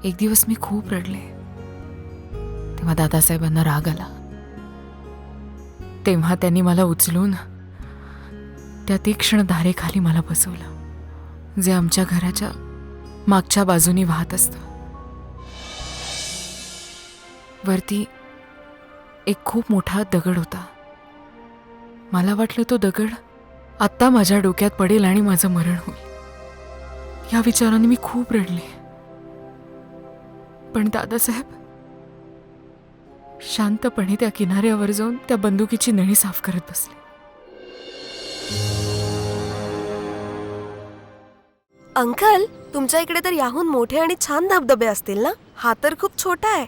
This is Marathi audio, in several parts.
एक दिवस मी खूप रडले. तेव्हा दादासाहेबांना राग आला. तेव्हा त्यांनी मला उचलून त्या तीक्ष्ण धारेखाली मला बसवलं, जे आमच्या घराच्या मागच्या बाजूनी वाहत असतं. वरती एक खूप मोठा दगड होता. मला वाटलं तो दगड आत्ता माझ्या डोक्यात पडेल आणि माझं मरण होईल. या विचाराने मी खूप रडले. पण दादासाहेब शांतपणे त्या किनाऱ्यावर जाऊन त्या बंदुकीची नळी साफ करत बसले. अंकल, तुमच्या इकडे तर याहून मोठे आणि छान धबधबे असतील ना? हा तर खूप छोटा आहे.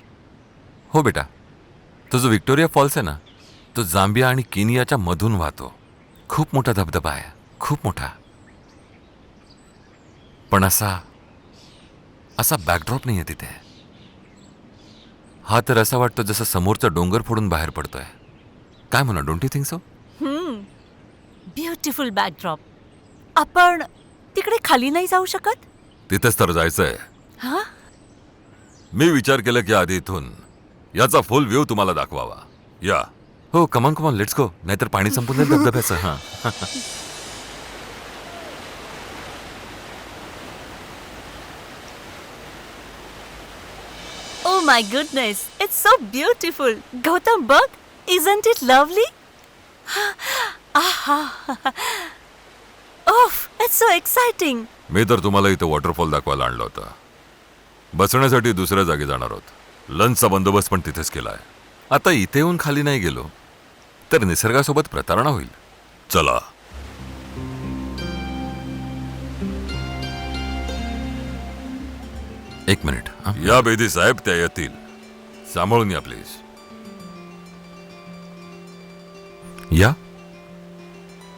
हो बेटा, तो जो व्हिक्टोरिया फॉल्स आहे ना, तो झांबिया आणि केनियाच्या मधून वाहतो. खूप मोठा धबधबा आहे, खूप मोठा. पण असा बॅकड्रॉप नाही आहे तिथे. हा तर असा वाटतो जसं समोरचा डोंगर फोडून बाहेर पडतोय. काय म्हणा, don't you think so? Beautiful backdrop. आपण तिकडे खाली नाही जाऊ शकत? तिथेच तर जायचंय. हा, मी विचार केला की आधी इथून याचा फुल व्ह्यू तुम्हाला दाखवावा. या हो, कमॉन कमॉन, लेट्स गो. नाहीतर पाणी संपून जाईल धबधब्याचं. हा oh my goodness, it's so beautiful. Gautam, bug, isn't it lovely? Aha. Oh, it's so exciting. मी तर तुम्हाला इथं वॉटरफॉल दाखवायला आणलं होतं. बसण्यासाठी दुसऱ्या जागी जाणार आहोत. लंचचा बंदोबस्त पण तिथेच केलाय. आता इथे येऊन खाली नाही गेलो तर निसर्गासोबत प्रतारणा होईल. चला. एक मिनिट. या बेदी साहेब, त्या येतील. सांभाळून या प्लीज. या.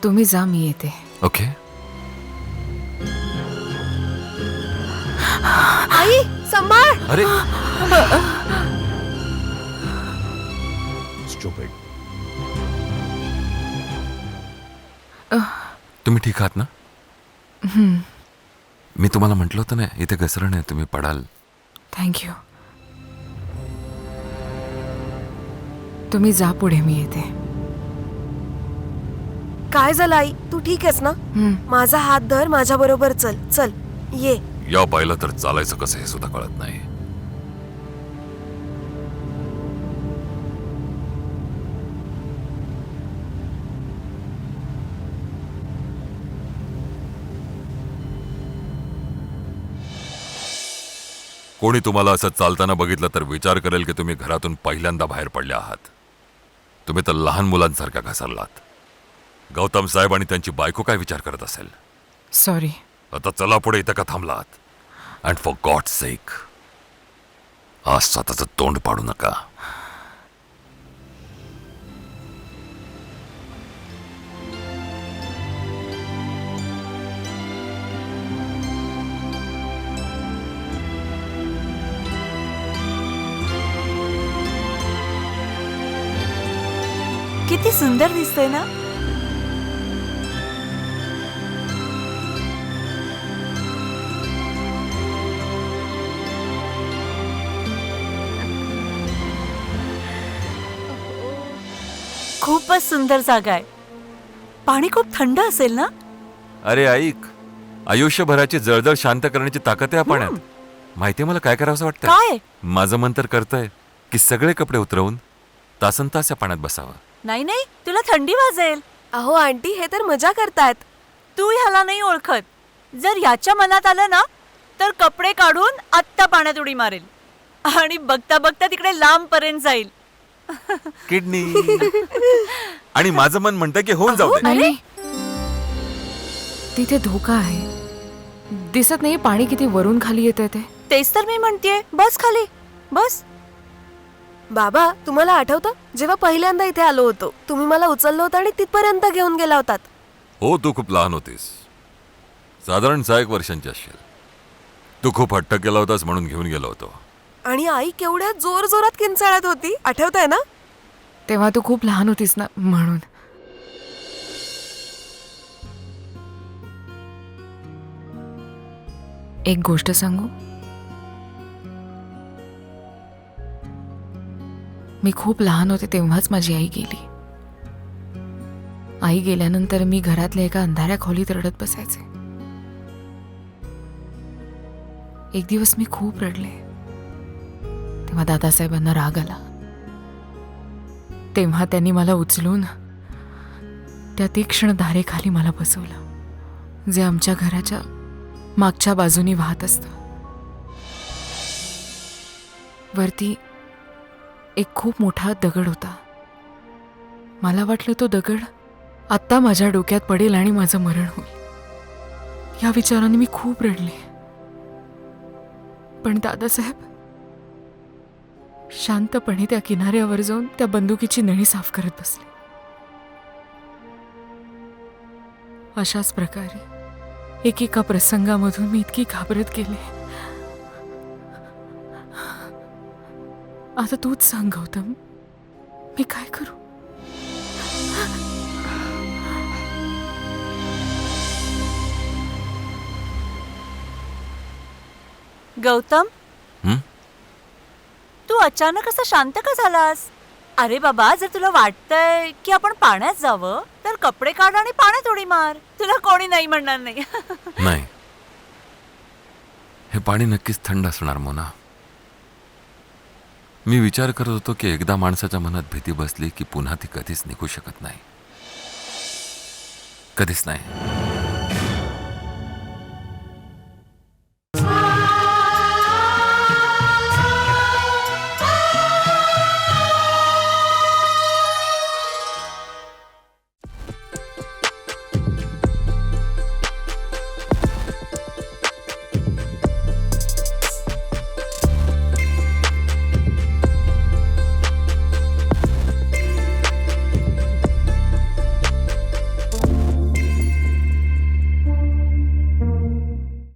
तुम्ही जा, मी येते. ओके. आई, सांभाळ. अरे, तुम्ही ठीक आहात ना? मी तुम्हाला म्हटलं होतं ना, इथे घसरण आहे, तुम्ही पडाल. थँक्यू. तुम्ही जा पुढे, मी येते. काय झालं आई? तू ठीक आहेस ना? माझा हात धर, माझ्या बरोबर चल. चल, ये. या बाईला तर चालायचं कसं हे सुद्धा कळत नाही. कोणी तुम्हाला असं चालताना बघितलं तर विचार करेल की तुम्ही घरातून पहिल्यांदा बाहेर पडले आहात. तुम्ही तर लहान मुलांसारखा घसरलात. गौतम साहेब आणि त्यांची बायको काय विचार करत असेल? सॉरी. आता चला पुढे. इथं का थांबलात? अँड फॉर गॉड सेक, आज स्वतःचं तोंड पाडू नका. किती सुंदर दिसतंय ना? खूपच सुंदर जागा आहे. पाणी खूप थंड असेल ना? अरे ऐक, आयुष्यभराची जळजळ शांत करण्याची ताकद आहे या पाण्यात. माहितीये मला काय करावंसं वाटतं? काय? माझं मन तर करतंय की सगळे कपडे उतरवून तासन तास या पाण्यात बसावं. नाही नाही, तुला थंडी वाजेल. अहो आंटी, हे तर मजा करतायत. तू ह्याला नाही ओळखत. जर याच्या मनात आलं ना तर कपडे काढून आत्ता पाण्यात उडी मारेल आणि बघता बघता तिकडे लांब पर्यंत जाईल. किडनी. आणि माझं मन म्हणतं की होऊन जाऊ दे. नाही, तिथे धोका आहे. दिसत नाही पाणी किती वरून खाली येतंय ते. तेच तर मी म्हणतेय, बस खाली बस. बाबा, तुम्हाला आठवतं जेव्हा पहिल्यांदा इथे आलो होतो, तुम्ही मला उचललं होतं आणि तिथपर्यंत घेऊन गेला होतात. हो, तू खूप लहान होतीस. साधारण 6 वर्षांची असेल. तू खूप हट्ट केला होतास म्हणून घेऊन गेलो होतो. आणि आई केवढ्या जोर जोरात किंचाळत होती, आठवतंय ना? तेव्हा तू खूप लहान होतीस ना, म्हणून. एक गोष्ट सांगू? मी खूप लहान होते तेव्हाच माझी आई गेली. आई गेल्यानंतर मी घरातल्या एका अंधाऱ्या खोलीत रडत बसायचे. एक दिवस मी खूप रडले. तेव्हा दादासाहेबांना राग आला. तेव्हा त्यांनी मला उचलून त्या तीक्ष्ण धारेखाली मला बसवलं, जे आमच्या घराच्या मागच्या बाजूनी वाहत असतं. वरती एक खूप मोठा दगड होता. मला वाटलं तो दगड आत्ता माझ्या डोक्यात पडेल आणि माझं मरण होईल. या विचाराने मी खूप रडले. पण दादासाहेब शांतपणे त्या किनाऱ्यावर जाऊन त्या बंदुकीची नळी साफ करत बसले. अशाच प्रकारे एकेका प्रसंगामधून मी इतकी घाबरत गेले. आता तूच सांग गौतम, मी काय करू? गौतम, हं? तू अचानक असं शांत का झालास? अरे बाबा, जर तुला वाटतंय की आपण पाण्यात जावं तर कपडे काढ आणि पाण्यात उडी मार. तुला कोणी नाही म्हणणार नाही. नाही, हे पाणी नक्कीच थंड असणार मोना. मी विचार करत होतो की एकदा माणसाच्या मनात भीती बसली की पुन्हा ती कधीच निघू शकत नाही. कधीच नाही.